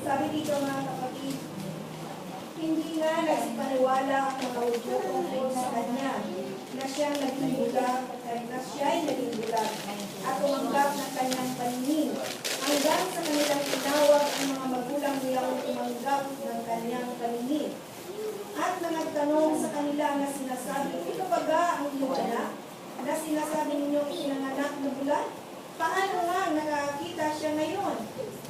Sabi dito mga kapatid, hindi nga nagsipaniwala ang mga Hudyo tungkol sa kanya na siya'y naging bulag at tumanggap ng kanyang paningin. Hanggang sa kanilang tinawag ang mga magulang niyang tumanggap ng kanyang paningin. At nagtanong sa kanila na sinasabi, ito ba ga ang iyong anak? Na sinasabi ninyong isinanganak na bulag? Paano nga nakakita siya ngayon?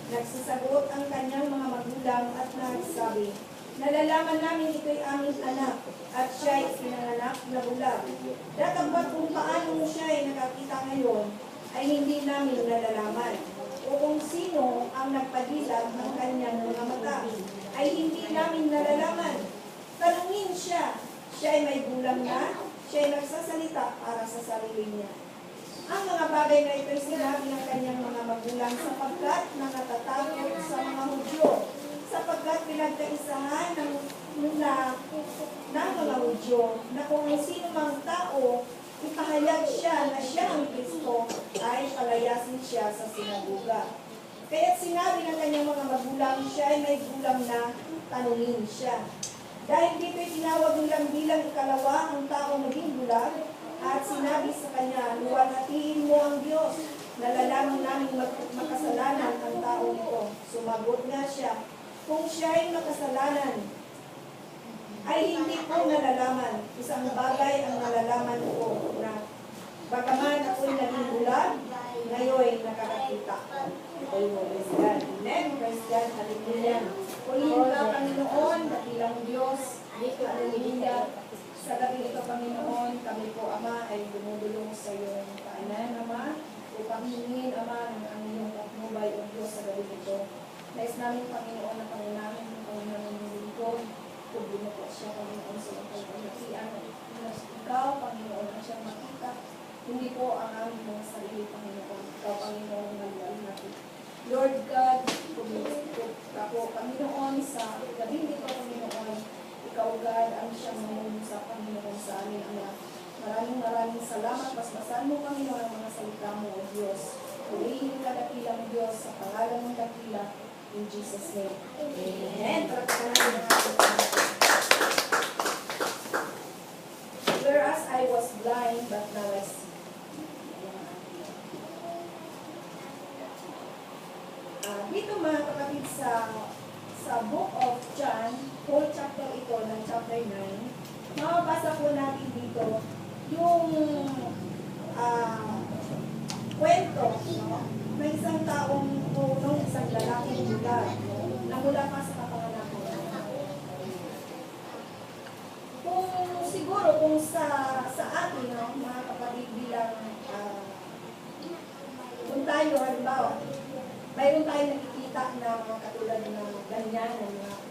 Nagsasagot ang kanyang mga magulang at nagsabi, nalalaman namin ito'y aming anak at siya'y isinanganak na bulag. Datapwat kung paano siya'y nakakita ngayon ay hindi namin nalalaman. O kung sino ang nagpadilag ng kanyang mga mata ay hindi namin nalalaman. Tanungin siya, siya'y may gulang na, siya'y nagsasalita para sa sarili niya. Ang mga bagay na ito'y sinabi ng kanyang mga magulang sapagkat natatakot sa mga Hudyo, sapagkat pinagkaisahan ng mga Hudyo na kung sino mang tao ipahayag siya na siya ang Kristo ay palayasin siya sa sinagoga. Kaya't sinabi ng kanyang mga magulang siya ay may gulang na tanungin siya. Dahil dito'y tinawag nilang bilang ikalawa ang taong naging bulag at sinabi sa kanya, luwalhatiin mo ang Diyos. Nalalaman namin makasalanan ang taong ito. Sumagot nga siya, kung siya ay makasalanan, ay hindi ko nalalaman. Isang bagay ang nalalaman ko na bagaman ako'y naging bulag, ngayon nakakakita. Praise God. Amen. Praise God. Hallelujah. Purihin ka, Panginoon, dakilang Diyos. Hallelujah. Sa gabi ito, Panginoon, kami po, Ama, ay dumudulong sa iyong kainan, Ama, upang hingin, Ama, ng ang iyong patnubay, O Diyos, sa gabi ito. Nais namin, Panginoon, na pangunahin ng Panginoon ng lingkod, kung po siya, Panginoon, sa iyong pagkakasian. Ikaw, Panginoon, ang siyang makita, hindi po ang aming mga sarili, Panginoon. Ikaw, Panginoon, nagdalhin natin. Lord God, kumulit ako, Panginoon, sa gabi ito, Panginoon, Ikaw, God, ang siyang mamunod sa Panginoon sa amin, Ama. Maraming salamat. Paspasan mo, Panginoon, ang mga salita mo, O Diyos. Purihin ka, dakilang Diyos, sa pangalan ng dakila, in Jesus' name. Amen. Whereas I was blind, but now I see. Dito mga kapatid sa Book of John, whole chapter ito ng chapter 9, mababasa po natin dito yung kwento, no? May isang taong punong isang lalaking bulag na mula pa sa kapanganak. Kung sa atin, no, mga kapatid, bilang kung tayo, halimbawa, mayroon tayo nakikita na mga katulad na ganyan,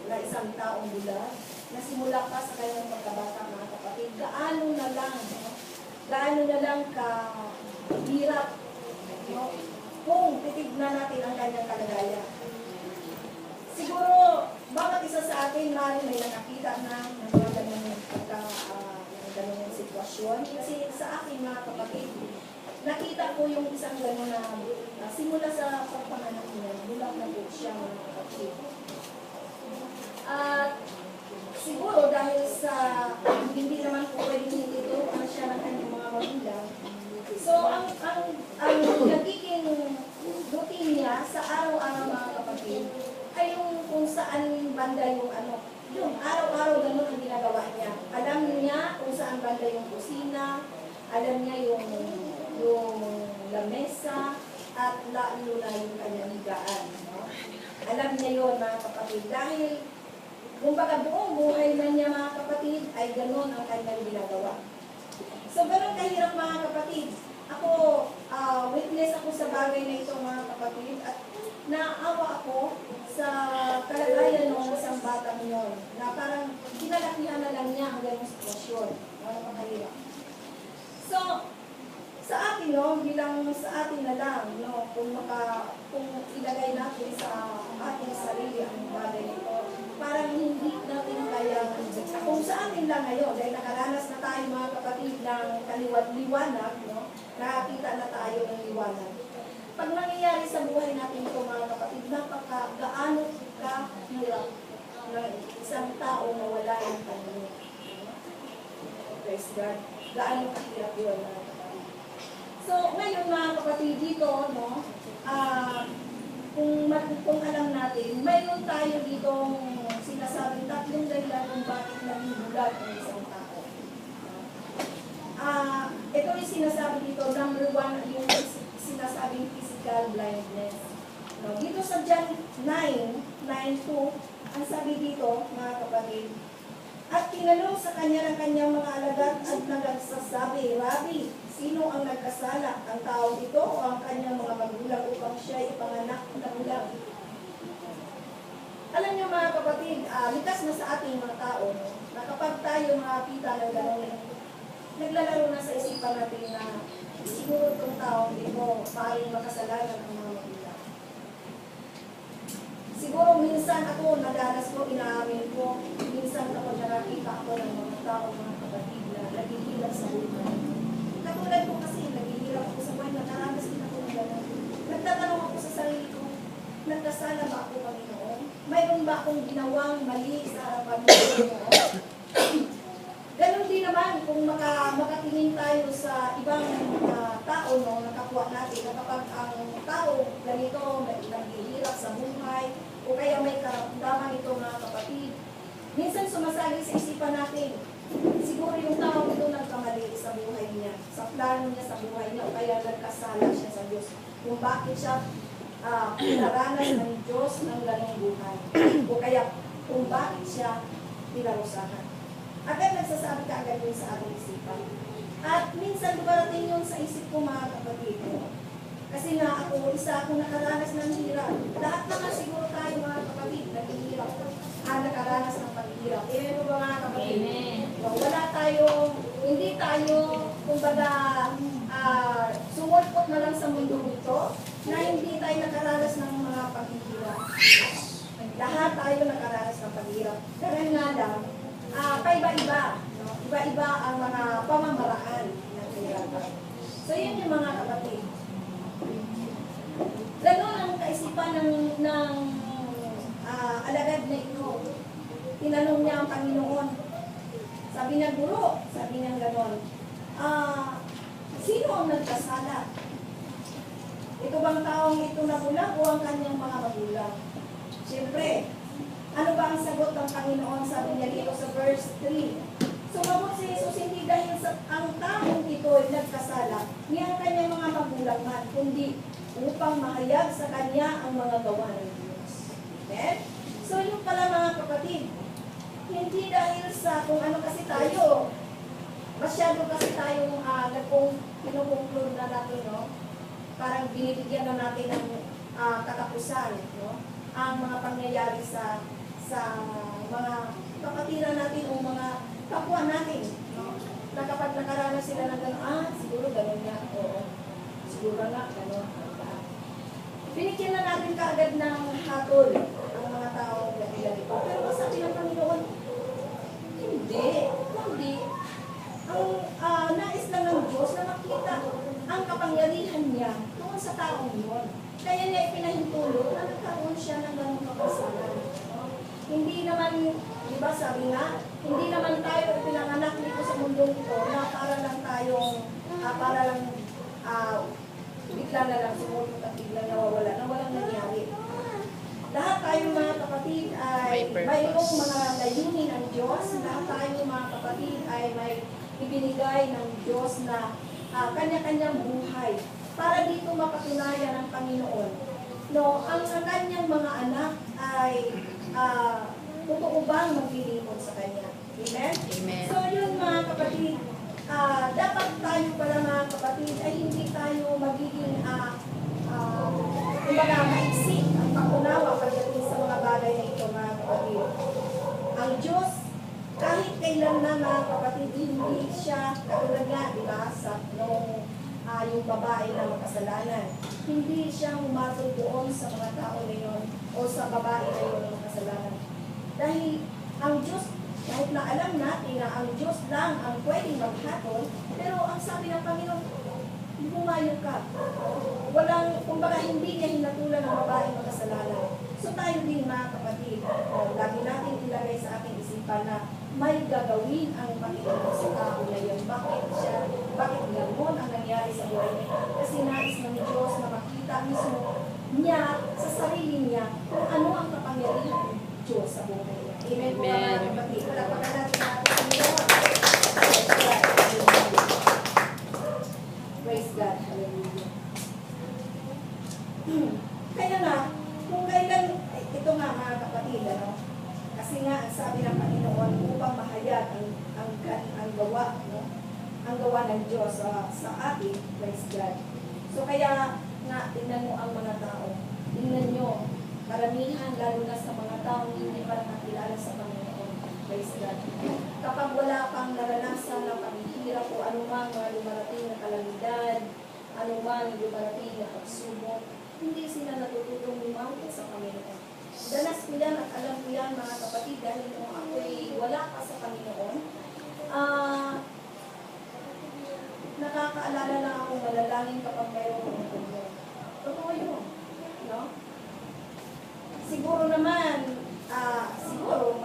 na isang taong bulag, na simula pa sa kanyang pagkabata, mga kapatid, gaano na lang kahirap, no? Kung titignan natin ang kanyang kalagayan. Siguro, bawat isa sa atin, may nakakita na ng mga ganyan sitwasyon. Kasi sa akin, mga kapatid, nakita ko yung isang gano'n na simula sa pagpanganak niya, bulag na po siya, mga kapatid. At siguro dahil sa hindi naman po pwedeng hindi ito siya ng kanyang mga magulang. So, ang nagiging routine niya sa araw-araw, mga kapatid, ay yung kung saan banda yung araw-araw ganun ang ginagawa niya. Alam niya kung saan banda yung kusina, alam niya yung lamesa, at lalo na yung kanyang higaan. No? Alam niya yun, mga kapatid, dahil kumbaga buong buhay na niya, mga kapatid, ay ganun ang kanyang ginagawa. So, ganun kahirap, mga kapatid. Ako, witness ako sa bagay na ito, mga kapatid, at naawa ako sa kalagayan ng isang batang yun, na parang kinalakihan na lang niya ang ganung sitwasyon. Kahirap. So, sa atin, no, bilang sa atin na lang, no, kung ilagay natin sa ating sarili ang bagay nito, parang hindi natin kaya, kung sa atin lang ngayon, dahil nakaranas na tayo, mga kapatid, ng liwanag, no, nakakita na tayo ng liwanag. pag nangyayari sa buhay natin ito mga kapatid, gaano kahirap ng isang tao na wala ng Panginoon. Praise God. Gaano kahirap yun mga kapatid. So, ngayon mga kapatid dito, no, kung alam natin, mayroon tayo ditong sinasabing tatlong dahilan kung bakit naging bulag ang isang tao. Ito yung sinasabi dito, number 1, yung sinasabing physical blindness. No, dito sa John 9:2, ang sabi dito, mga kapatid, at tinanong sa kanya ng kanyang mga alagad at nagsasabi, Rabbi, sino ang nagkasala? Ang tao ito o ang kanyang mga magulang upang siya ipanganak na bulag? Alam niyo mga kapatid, likas na sa ating mga tao, no, na kapag tayo makapita ng gano'n, naglalaro na sa isipan natin na siguro itong taong ito maaaring makasalanan ang mga magulang. Siguro minsan ako, nadanas ko, inaamin ko, minsan ako nakakita ako ng mga tao, mga kapatid na naghihirap sa buhay. Katulad ko kasi, naghihirap ako sa buhay, nakaranas din ako ng gano'n. Nagtatanong ako sa sarili ko, nagkasala ba ako, Panginoon? Mayroon ba akong ginawang mali sa harapan ng Panginoon? Ganon din naman kung makatingin tayo sa ibang tao, no, nakapwa natin, na kapag ang tao ganito, naghihirap sa buhay, o kaya may karamdaman ito mga kapatid, minsan sumasali sa isipan natin, siguro yung tao ito nagkamali sa buhay niya, sa plano niya sa buhay niya, o kaya nagkasala siya sa Diyos. Kung bakit siya pinaranas ng Diyos ng ganong buhay, o kaya kung bakit siya pinarusahan. Agad nagsasabi ka agad yun sa ating isipan. At minsan dumarating yun sa isip ko mga kapatid. Kasi nga ako, isa akong nakaranas ng hirap. Lahat naman siguro tayo mga kapatid, naghihirap. Nakaranas ng paghihirap. Amen mo ba mga kapatid? Amen. Wala tayo, hindi tayo, kumbaga, sumulpot na lang sa mundo nito, na hindi tayo nakaranas ng mga paghihirap. Lahat tayo nakaranas ng paghihirap. Kaya nga lang, paiba-iba. No? Iba-iba ang mga pamamaraan ng kahirapan. So, yun yung mga kapatid. Ganon ang kaisipan ng alagad na ito. Tinanong niya ang Panginoon. Sabi niya, Guro, sabi niya ganon, sino ang nagkasala? Ito bang taong ito na bulag o ang kanyang mga magulang? Siyempre, ano ba ang sagot ng Panginoon? Sabi niya dito sa verse 3. Sumagot si Jesus, hindi dahil sa ang taong ito ay nagkasala, ni ang kanyang mga magulang man, kundi upang mahayag sa kanya ang mga gawa ng Diyos. Okay? So yung pala mga kapatid, hindi dahil sa kung ano kasi tayo, masyado kasi tayong pinukonklud na natin, no? Parang binibigyan na natin ng katapusan, no? Ang mga pangyayari sa mga kapatiran natin o mga kapwa natin, no? Na kapag nakaranas sila ng gano'n, siguro gano'n nga, oo. Siguro nga, gano'n. Binigyan na natin kaagad ng hatol ang mga tao ganito. Pero sabi ng Panginoon, hindi. Ang nais lang ng Diyos na makita ang kapangyarihan niya tungkol sa taong yun. Kaya niya ipinahintulot na nagkaroon siya ng ganong kapasalan. Hindi naman, di ba sabi nga, hindi naman tayo pinanganak dito sa mundong ito na para lang tayong, bigla na lang sumulot at bigla nawawala na walang nangyari. Lahat tayo mga kapatid ay mayroong mga layunin ng Diyos. Lahat tayo mga kapatid ay may ibinigay ng Diyos na kanya-kanyang buhay para dito mapatunayan ng Panginoon. No, ang kanyang mga anak ay totoo bang maglilingkod sa Kanya. Amen? Amen. So yun mga kapatid, dapat tayo pala mga kapatid ay hindi tayo magiging kumbaga maiksi ang pag-unawa pagdating sa mga bagay na ito mga kapatid. Ang Diyos, kahit kailan na mga kapatid, hindi siya katulad nga, di ba, sa yung babae na makasalanan. Hindi siya humatol doon sa mga tao na yun o sa babae na yun na makasalanan. Dahil ang Diyos, kahit na alam natin na ang Diyos lang ang pwedeng maghatol, pero ang sabi ng Panginoon, bumayo ka. Kumbaga, hindi niya hinatulan ng babae makasalanan. So tayo din mga kapatid, lagi natin ilagay sa ating isipan na may gagawin ang Panginoon sa tao na yun. Bakit ganoon ang nangyari sa buhay niya? Kasi nais ng Diyos na makita mismo niya sa sarili niya kung ano ang kapangyarihan ng Diyos sa buhay niya. Amen po mga kapatid. Palapakan natin ang ating Panginoon. Praise God. Hallelujah. Kaya nga, kung kailan, ito nga mga kapatid, ano? Kasi nga, ang sabi ng Panginoon, upang mahayag ang gawa, no? Ang gawa ng Diyos sa atin, praise God. So kaya nga, tingnan mo ang mga tao. Tingnan nyo, karamihan, lalo na sa mga taong hindi pa nakakilala sa Panginoon, praise God. Kapag wala pang naranasan ng paghihirap o anumang mga lumarating na kalamidad, anumang lumarating na pagsubok, hindi sila natututong lumapit sa Panginoon. Danas ko yan at alam ko yan mga kapatid dahil nung ako'y wala pa sa Panginoon, nakakaalala lang akong malalangin kapag mayroong mga problema. Totoo yun. No? Siguro naman, siguro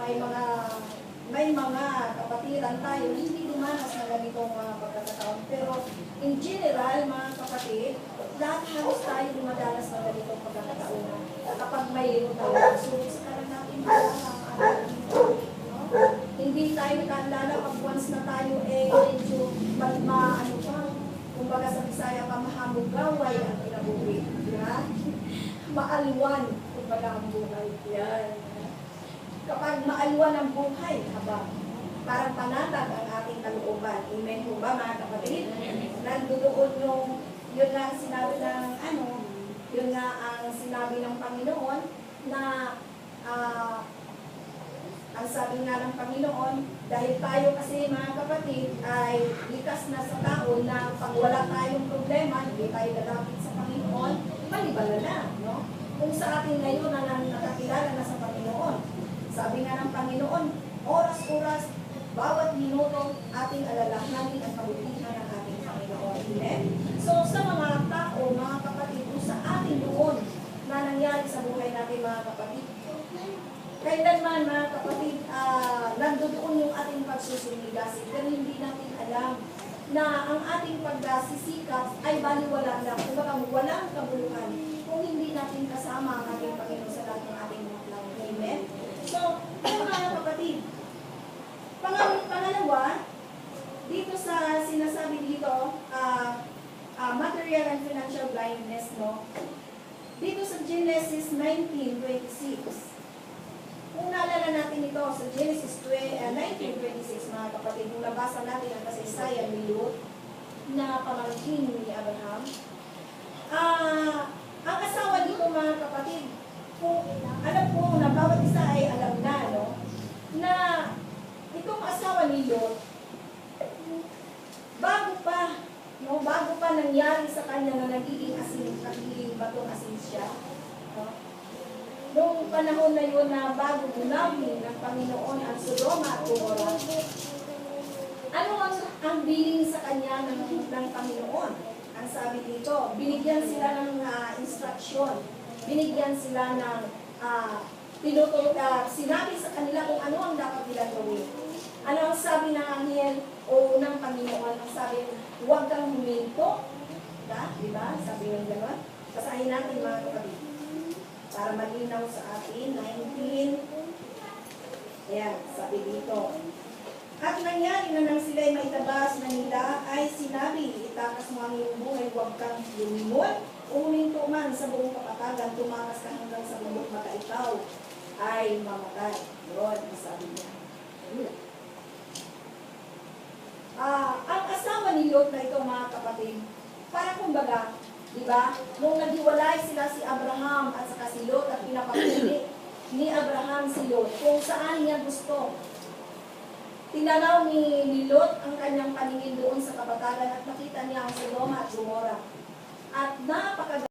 may mga kapatiran tayo hindi dumanas na ganitong mga pagkakataon. Pero in general, mga kapatid, lahat halos tayo dumadanas ng ganitong pagkakataon na kapag mayroon tayo sulok sa kanan natin, hindi tayo nakaalala pag once na tayo medyo maano pa, kumbaga sa Bisaya pa mahamugaway ang kinabuhi. Diba? Maalwan, kumbaga ang buhay. Yan. Kapag maalwan ang buhay, parang panatag ang ating kalooban. Amen po ba mga kapatid? Nandoon yun nga ang sinabi ng yun nga ang sinabi ng Panginoon na ang sabi nga ng Panginoon, dahil tayo kasi mga kapatid ay likas na sa tao na pag wala tayong problema, hindi tayo lalapit sa Panginoon, malibala na, no? Kung sa atin ngayon na nakakilala na sa Panginoon, sabi nga ng Panginoon, oras-oras, bawat minuto, ating alalahanin ang kabutihan ng ating Panginoon. Amen? So, sa mga tao, mga kapatid, kung sa atin doon na nangyari sa buhay natin, mga kapatid, kailanman, mga kapatid, nandoon yung ating pagsusumigasig, pero hindi natin alam na ang ating pagsisikap ay baliwala lang. Kung baka walang kabuluhan kung hindi natin kasama ang ating Panginoon sa lahat ng ating mga. Amen? So, mga kapatid, pangalawa, dito sa sinasabi dito, material and financial blindness, no? Dito sa Genesis 19:26, kung naalala natin ito sa Genesis 19:26, mga kapatid, kung nabasa natin ang kasaysayan ni Lot na pamangkin ni Abraham, ang asawa dito, mga kapatid, kung alam ko na bawat isa ay alam na, no, na itong asawa ni Lot, bago pa nangyari sa kanya na nagiging batong asin siya, no? Noong panahon na yun na bago gunawin ng Panginoon ang Sodoma at Gomorrah, ano ang biling sa kanya ng Panginoon? Ang sabi dito, binigyan sila ng instruction, binigyan sila ng sinabi sa kanila kung ano ang dapat nila gawin. Ano ang sabi ng anghel o ng Panginoon? Ang sabi, huwag kang huminto. Diba? Sabi ng gano'n. Basahin natin mga kapatid. Para malinaw sa atin, 19. Ayan, sabi dito. At nangyari na nang sila'y maitabas na nila, ay sinabi, itakas mo ang iyong buhay, huwag kang lumingon. Uminto man sa buong kapatagan, tumakas ka hanggang sa bundok mata ikaw ay mamatay. Yun, sabi niya. Ang asawa ni Lot na ito, mga kapatid, parang kumbaga, di ba? Nung naghiwalay sila si Abraham at saka si Lot at pinapakili ni Abraham si Lot kung saan niya gusto. Tinanaw ni Lot ang kanyang paningin doon sa kabatagan at nakita niya ang Sodoma at Gomorrah. At napakaganda